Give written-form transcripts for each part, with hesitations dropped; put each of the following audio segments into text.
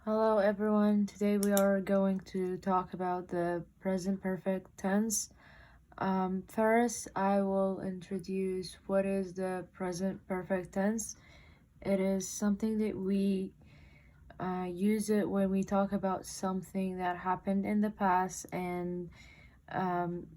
Hello everyone, today we are going to talk about the present perfect tense. First, I will introduce what is the present perfect tense. It is something that we use it when we talk about something that happened in the past and um,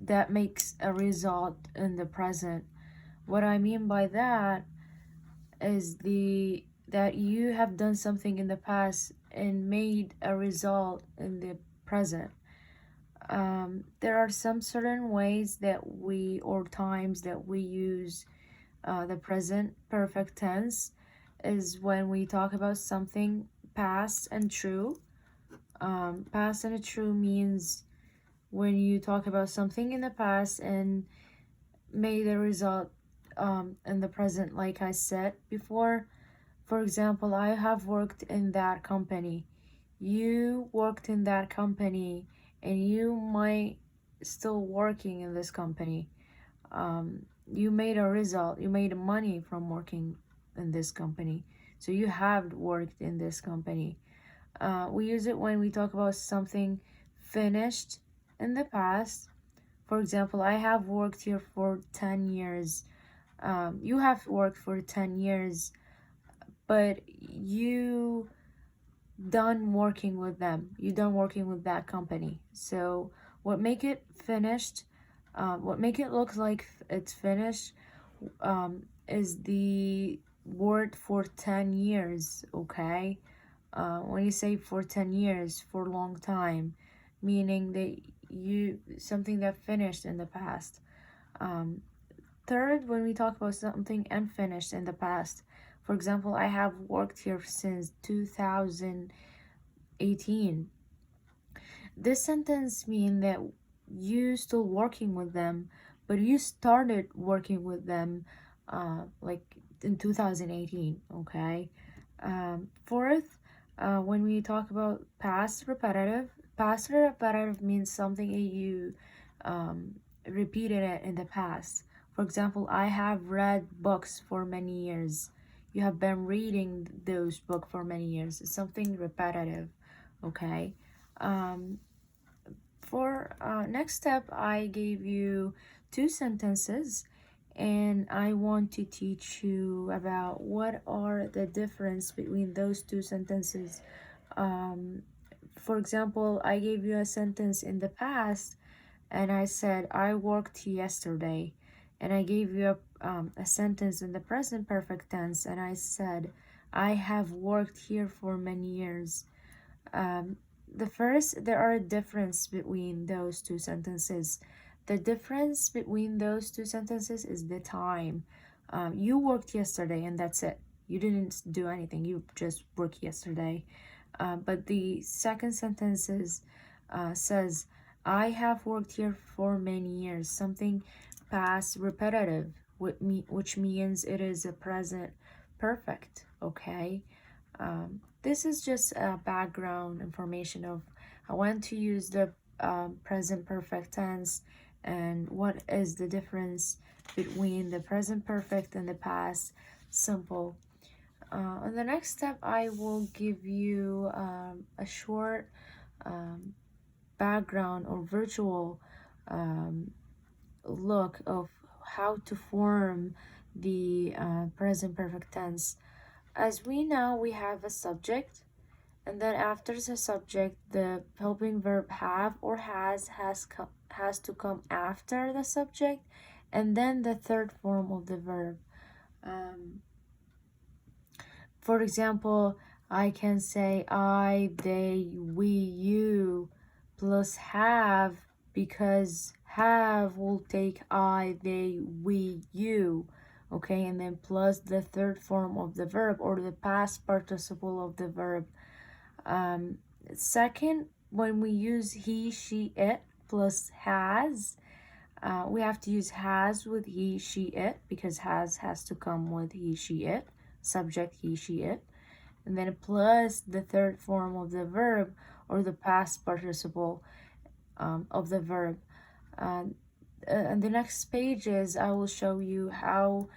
that makes a result in the present. What I mean by that is that you have done something in the past and made a result in the present. There are some certain ways that we or times that we use the present perfect tense is when we talk about something past and true. Past and true means when you talk about something in the past and made a result in the present, like I said before. For example, I have worked in that company. You worked in that company, and you might still working in this company. You made a result. You made money from working in this company. So you have worked in this company. We use it when we talk about something finished in the past. For example, I have worked here for 10 years. You have worked for 10 years, but you done working with them. You done working with that company. So what make it finished, what make it look like it's finished, is the word for 10 years, okay? When you say for 10 years, for a long time, meaning that something that finished in the past. Um, Third, when we talk about something unfinished in the past, for example, I have worked here since 2018. This sentence means that you still working with them, but you started working with them like in 2018, okay? Fourth, when we talk about past repetitive means something that you repeated it in the past. For example, I have read books for many years. You have been reading those books for many years. It's something repetitive, okay? Um, for next step, I gave you two sentences, and I want to teach you about what are the difference between those two sentences. Um, for example, I gave you a sentence in the past, and I said, I worked yesterday. And I gave you a sentence in the present perfect tense, and I said, I have worked here for many years. Um, there are a difference between those two sentences. The difference between those two sentences is the time. You worked yesterday, and that's it. You didn't do anything. You just worked yesterday. But the second sentence says, I have worked here for many years. Something past repetitive, which means it is a present perfect. Okay. This is just a background information of I want to use the present perfect tense and what is the difference between the present perfect and the past simple. On the next step, I will give you a short um, background or virtual um, look of how to form the present perfect tense. As we know, we have a subject, and then after the subject, the helping verb have or has to come after the subject, and then the third form of the verb. Um, for example, I can say I, they, we, you plus have, because have will take I, they, we, you. Okay, and then plus the third form of the verb or the past participle of the verb. Um, Second, when we use he, she, it plus has, we have to use has with he, she, it, because has to come with he, she, it, subject he, she, it, and then plus the third form of the verb or the past participle of the verb. And the next pages, I will show you how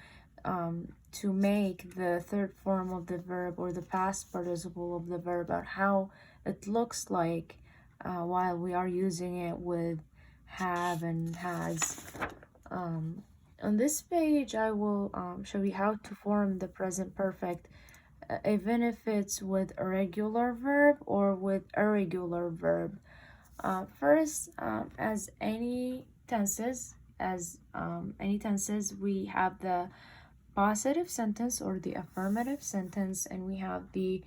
to make the third form of the verb or the past participle of the verb, or how it looks like while we are using it with have and has. On this page, I will show you how to form the present perfect, even if it's with a regular verb or with irregular verb. First, as any tenses, we have the positive sentence or the affirmative sentence, and we have the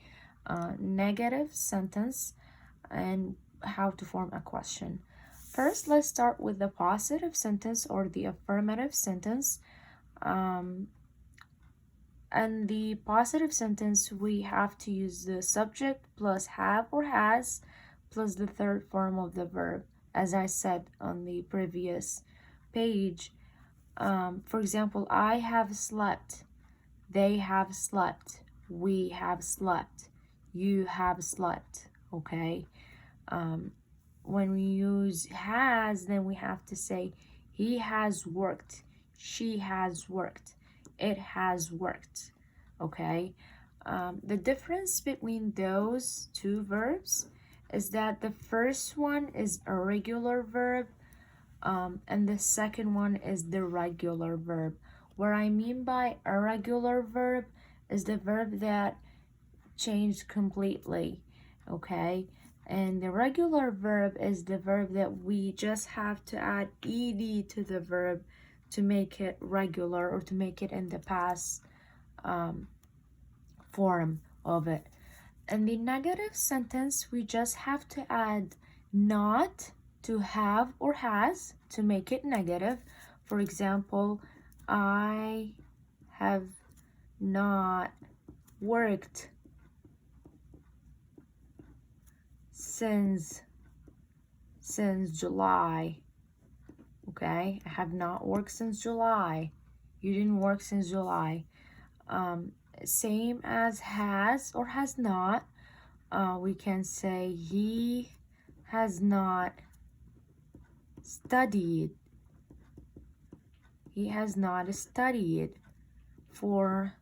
negative sentence, and how to form a question. First, let's start with the positive sentence or the affirmative sentence. And the positive sentence, we have to use the subject plus have or has plus the third form of the verb, as I said on the previous page. For example, I have slept, they have slept, we have slept, you have slept, okay? When we use has, then we have to say he has worked, she has worked, it has worked, okay? The difference between those two verbs is that the first one is a regular verb, and the second one is the regular verb. What I mean by irregular verb is the verb that changed completely, okay? And the regular verb is the verb that we just have to add ed to the verb to make it regular, or to make it in the past form of it. And the negative sentence, we just have to add not to have or has to make it negative. For example, I have not worked since July. Okay, I have not worked since July. You didn't work since July. Same as has or has not. We can say he has not studied. He has not studied for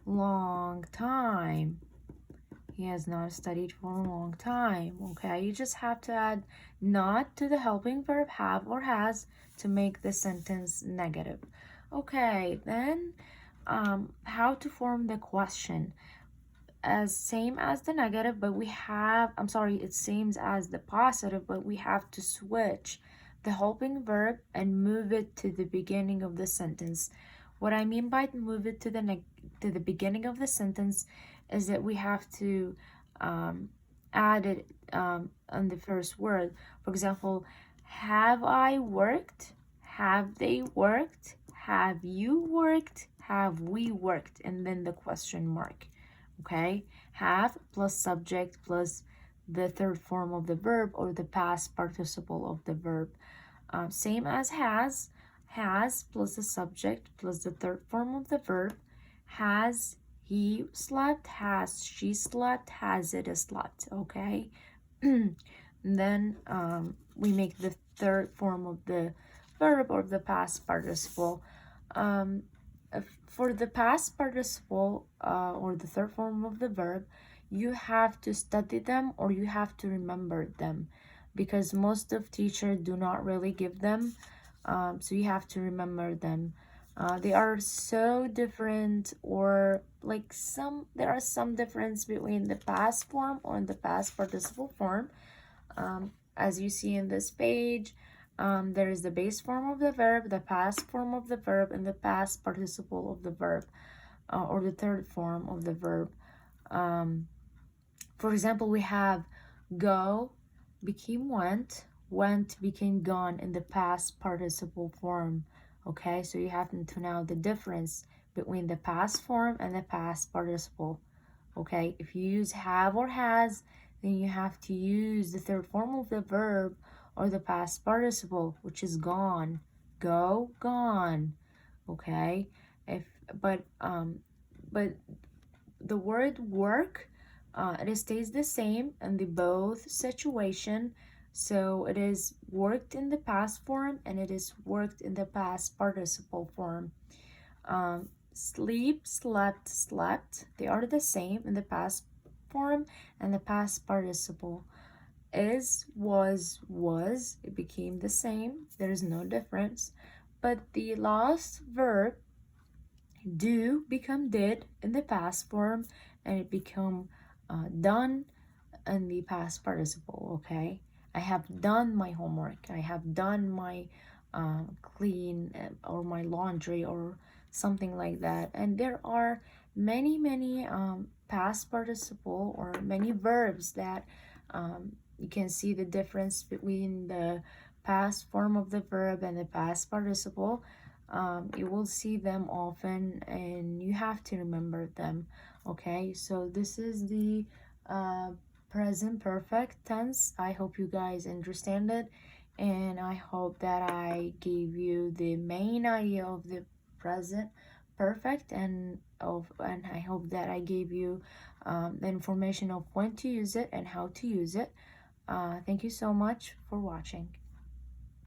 a long time. He has not studied for a long time. Okay, you just have to add not to the helping verb have or has to make the sentence negative. Okay, then how to form the question. As same as the negative, but we have, it's same as the positive, but we have to switch the helping verb and move it to the beginning of the sentence. What I mean by move it to the beginning of the sentence is that we have to add it on the first word. For example, have I worked? Have they worked? Have you worked? Have we worked? And then the question mark. Okay, have plus subject plus the third form of the verb or the past participle of the verb. Same as has plus the subject plus the third form of the verb. Has he slept? Has she slept? Has it slept? Okay. Then we make the third form of the verb or the past participle. For the past participle or the third form of the verb, you have to study them or you have to remember them, because most of teachers do not really give them, so you have to remember them. They are so different, or like there are some difference between the past form or the past participle form. As you see in this page, there is the base form of the verb, the past form of the verb, and the past participle of the verb, or the third form of the verb. For example, we have go became went became gone in the past participle form. Okay, so you have to know the difference between the past form and the past participle. Okay, if you use have or has, then you have to use the third form of the verb or the past participle, which is gone. Go, gone. Okay, but the word work, it stays the same in the both situation. So it is worked in the past form and it is worked in the past participle form. sleep, slept, slept. They are the same in the past form and the past participle. Is, was. It became the same. There is no difference. But the last verb, do, become did in the past form, and it become done in the past participle. Okay, I have done my homework, I have done my clean or my laundry or something like that. And there are many past participle or many verbs that you can see the difference between the past form of the verb and the past participle. You will see them often and you have to remember them. Okay, so this is the present perfect tense. I hope you guys understand it, and I hope that I gave you the main idea of the present perfect, and I hope that I gave you the information of when to use it and how to use it. Thank you so much for watching.